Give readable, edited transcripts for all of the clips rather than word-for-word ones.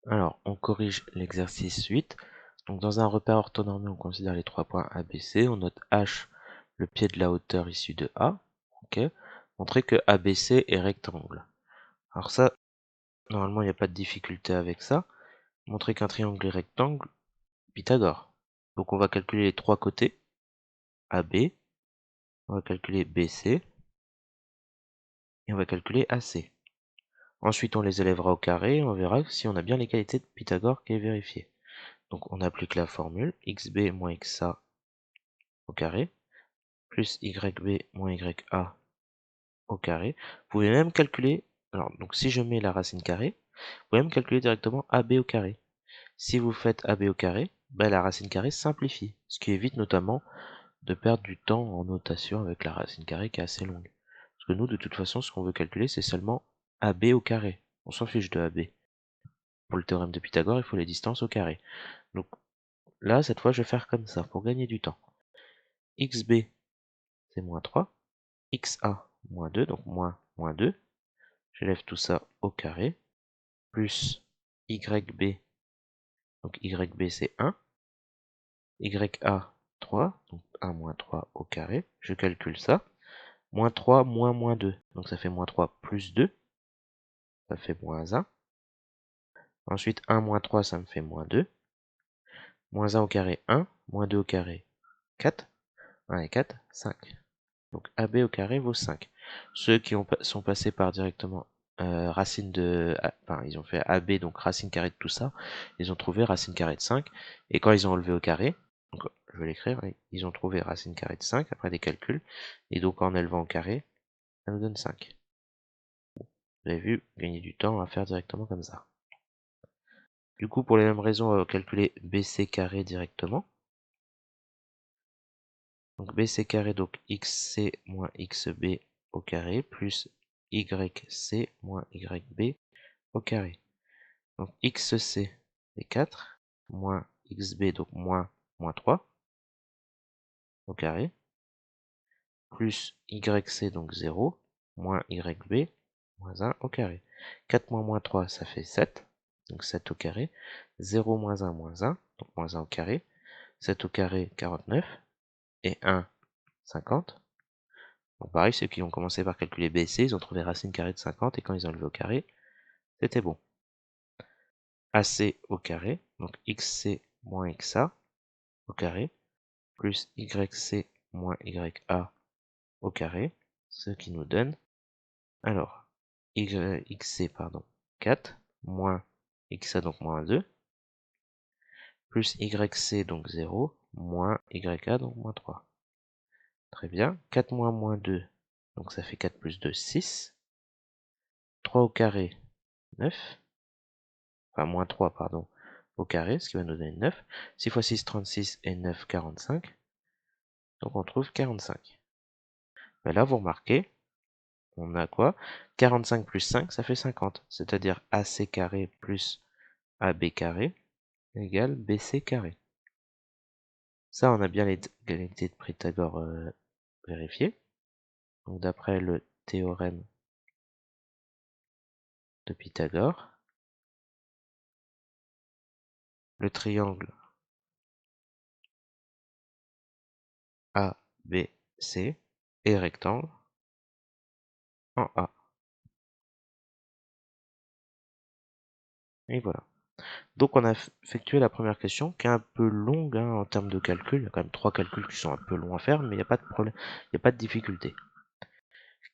Alors, on corrige l'exercice 8. Donc, dans un repère orthonormé, on considère les 3 points A, B, C. On note H, le pied de la hauteur issue de A. Ok. Montrer que ABC est rectangle. Alors ça, normalement, il n'y a pas de difficulté avec ça. Montrer qu'un triangle est rectangle, Pythagore. Donc, on va calculer les 3 côtés. AB, on va calculer BC, et on va calculer AC. Ensuite, on les élèvera au carré, et on verra si on a bien l'égalité de Pythagore qui est vérifiée. Donc on applique la formule xb moins xa au carré, plus yb moins ya au carré. Vous pouvez même calculer, alors donc si je mets la racine carrée, vous pouvez même calculer directement ab au carré. Si vous faites ab au carré, la racine carrée simplifie, ce qui évite notamment de perdre du temps en notation avec la racine carrée qui est assez longue. Parce que nous, de toute façon, ce qu'on veut calculer, c'est seulement ab au carré. On s'en fiche de ab. Pour le théorème de Pythagore, il faut les distances au carré. Donc là, cette fois, je vais faire comme ça, pour gagner du temps. xb, c'est moins 3. xa, moins 2, donc moins 2. J'élève tout ça au carré. Plus yb, donc yb c'est 1. Ya, 3, donc 1 moins 3 au carré. Je calcule ça. Moins 3 moins 2, donc ça fait moins 3 plus 2. Ça fait moins 1. Ensuite, 1 moins 3, ça me fait moins 2. Moins 1 au carré, 1. Moins 2 au carré, 4. 1 et 4, 5. Donc AB au carré vaut 5. Ceux qui sont passés par directement racine de... Enfin, ils ont fait AB, donc racine carrée de tout ça. Ils ont trouvé racine carrée de 5. Et quand ils ont enlevé au carré, donc je vais l'écrire, ils ont trouvé racine carrée de 5 après des calculs. Et donc en élevant au carré, ça nous donne 5. Vous avez vu, gagner du temps à faire directement comme ça. Du coup, pour les mêmes raisons, on va calculer BC carré directement. Donc BC carré, donc XC moins XB au carré, plus YC moins YB au carré. Donc XC c'est 4, moins XB, donc moins 3 au carré, plus YC, donc 0, moins YB, moins 1 au carré. 4 moins 3, ça fait 7, donc 7 au carré. 0 moins 1, donc moins 1 au carré. 7 au carré, 49, et 1, 50. Donc pareil, ceux qui ont commencé par calculer BC, ils ont trouvé racine carrée de 50, et quand ils ont levé au carré, c'était bon. AC au carré, donc XC moins XA au carré, plus YC moins YA au carré, ce qui nous donne, alors, XC, pardon, 4, moins XA, donc moins 2, plus YC, donc 0, moins YA, donc moins 3. Très bien, 4 moins 2, donc ça fait 4 plus 2, 6. 3 au carré, 9. Enfin, moins 3, pardon, au carré, ce qui va nous donner 9. 6 fois 6, 36, et 9, 45. Donc on trouve 45. Ben là, vous remarquez, on a quoi? 45 plus 5, ça fait 50. C'est-à-dire AC carré plus AB carré égale BC carré. Ça, on a bien l'égalité de Pythagore vérifiée. Donc d'après le théorème de Pythagore, le triangle ABC est rectangle en A. Et voilà. Donc on a effectué la première question qui est un peu longue en termes de calcul. Il y a quand même 3 calculs qui sont un peu longs à faire, mais il n'y a pas de problème, il n'y a pas de difficulté.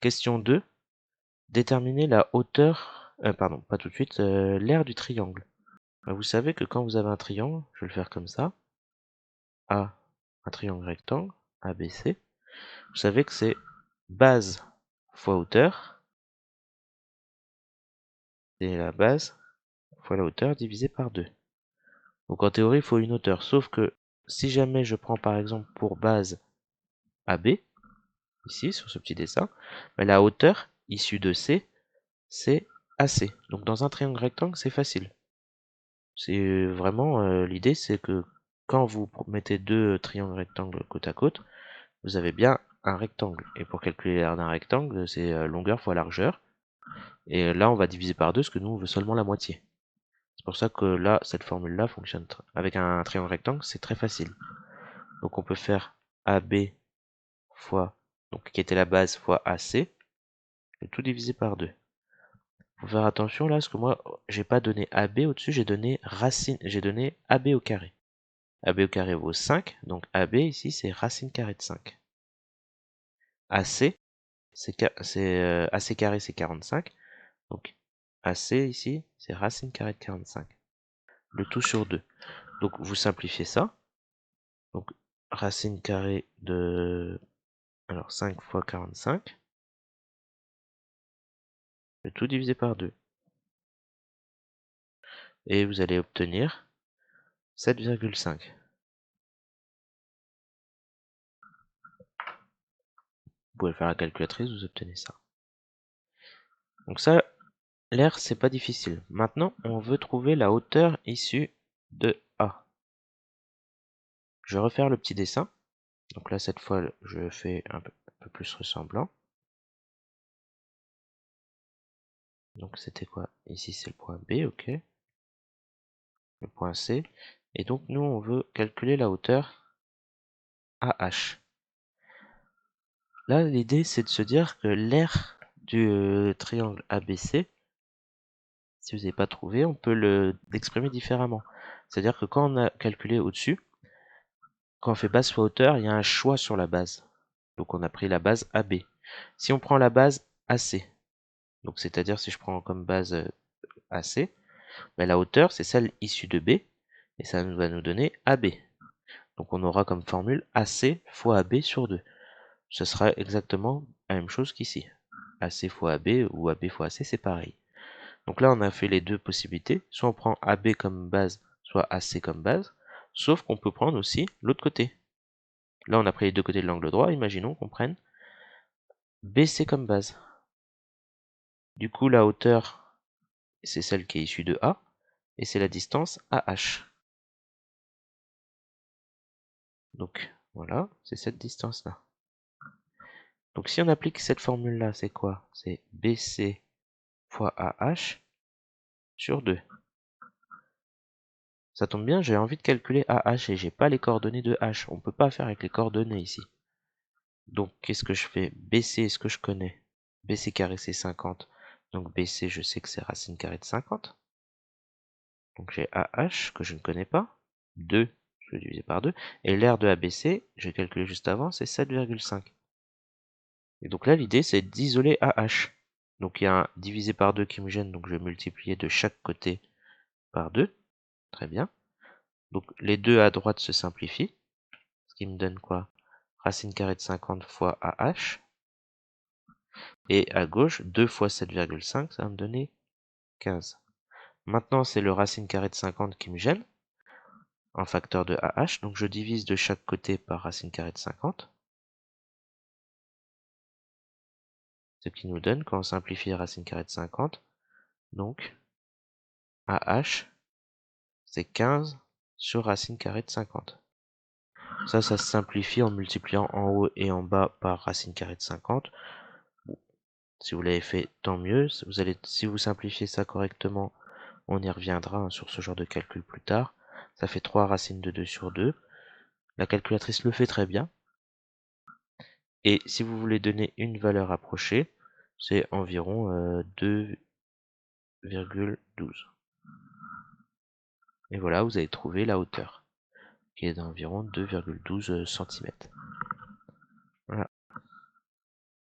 Question 2. Déterminer la hauteur, pardon, pas tout de suite, l'aire du triangle. Vous savez que quand vous avez un triangle, je vais le faire comme ça, A, un triangle rectangle, ABC, vous savez que c'est base fois hauteur, et la base fois la hauteur divisé par 2. Donc en théorie, il faut une hauteur, sauf que si jamais je prends par exemple pour base AB, ici sur ce petit dessin, la hauteur issue de C, c'est AC. Donc dans un triangle rectangle, c'est facile. C'est vraiment l'idée, c'est que quand vous mettez deux triangles rectangles côte à côte, vous avez bien un rectangle. Et pour calculer l'aire d'un rectangle, c'est longueur fois largeur. Et là, on va diviser par 2, parce que nous, on veut seulement la moitié. C'est C'est pour ça que là, cette formule-là fonctionne avec un triangle rectangle, c'est très facile. Donc on peut faire AB fois, donc qui était la base, fois AC, et tout divisé par 2. Faut faire attention là, parce que moi, j'ai pas donné AB au-dessus, j'ai donné racine, j'ai donné AB au carré. AB au carré vaut 5, donc AB ici c'est racine carrée de 5. AC, AC carré c'est 45, donc AC ici c'est racine carrée de 45. Le tout sur 2. Donc vous simplifiez ça. Donc racine carrée de... Alors 5 fois 45. Le tout divisé par 2. Et vous allez obtenir 7,5. Vous pouvez faire la calculatrice, vous obtenez ça. Donc ça, l'air, c'est pas difficile. Maintenant, on veut trouver la hauteur issue de A. Je vais refaire le petit dessin. Donc là, cette fois, je fais un peu plus ressemblant. Donc c'était quoi? Ici, c'est le point B, ok. Le point C. Et donc, nous, on veut calculer la hauteur AH. Là, l'idée, c'est de se dire que l'aire du triangle ABC, si vous n'avez pas trouvé, on peut l'exprimer différemment. C'est-à-dire que quand on a calculé au-dessus, quand on fait base fois hauteur, il y a un choix sur la base. Donc on a pris la base AB. Si on prend la base AC, donc c'est-à-dire si je prends comme base AC, ben la hauteur c'est celle issue de B, et ça va nous donner AB. Donc on aura comme formule AC fois AB sur 2. Ce sera exactement la même chose qu'ici. AC fois AB ou AB fois AC, c'est pareil. Donc là, on a fait les deux possibilités. Soit on prend AB comme base, soit AC comme base. Sauf qu'on peut prendre aussi l'autre côté. Là, on a pris les deux côtés de l'angle droit. Imaginons qu'on prenne BC comme base. Du coup, la hauteur, c'est celle qui est issue de A. Et c'est la distance AH. Donc, voilà, c'est cette distance-là. Donc, si on applique cette formule-là, c'est quoi? C'est BC fois AH sur 2. Ça tombe bien, j'ai envie de calculer AH et j'ai pas les coordonnées de H. On peut pas faire avec les coordonnées ici. Donc, qu'est-ce que je fais? BC, est-ce que je connais? BC carré, c'est 50. Donc, BC, je sais que c'est racine carrée de 50. Donc, j'ai AH, que je ne connais pas. 2, je vais diviser par 2. Et l'aire de ABC, j'ai calculé juste avant, c'est 7,5. Et donc là, l'idée, c'est d'isoler AH. Donc, il y a un divisé par 2 qui me gêne, donc je vais multiplier de chaque côté par 2. Très bien. Donc, les deux à droite se simplifient. Ce qui me donne quoi? Racine carrée de 50 fois AH. Et à gauche, 2 fois 7,5, ça va me donner 15. Maintenant, c'est le racine carrée de 50 qui me gêne, en facteur de AH. Donc, je divise de chaque côté par racine carrée de 50. Ce qui nous donne, quand on simplifie racine carrée de 50, donc AH, c'est 15 sur racine carrée de 50. Ça se simplifie en multipliant en haut et en bas par racine carrée de 50. Si vous l'avez fait, tant mieux. Si vous simplifiez ça correctement, on y reviendra hein, sur ce genre de calcul plus tard. Ça fait 3 racines de 2 sur 2. La calculatrice le fait très bien. Et si vous voulez donner une valeur approchée, c'est environ 2,12. Et voilà, vous avez trouvé la hauteur, qui est d'environ 2,12 cm.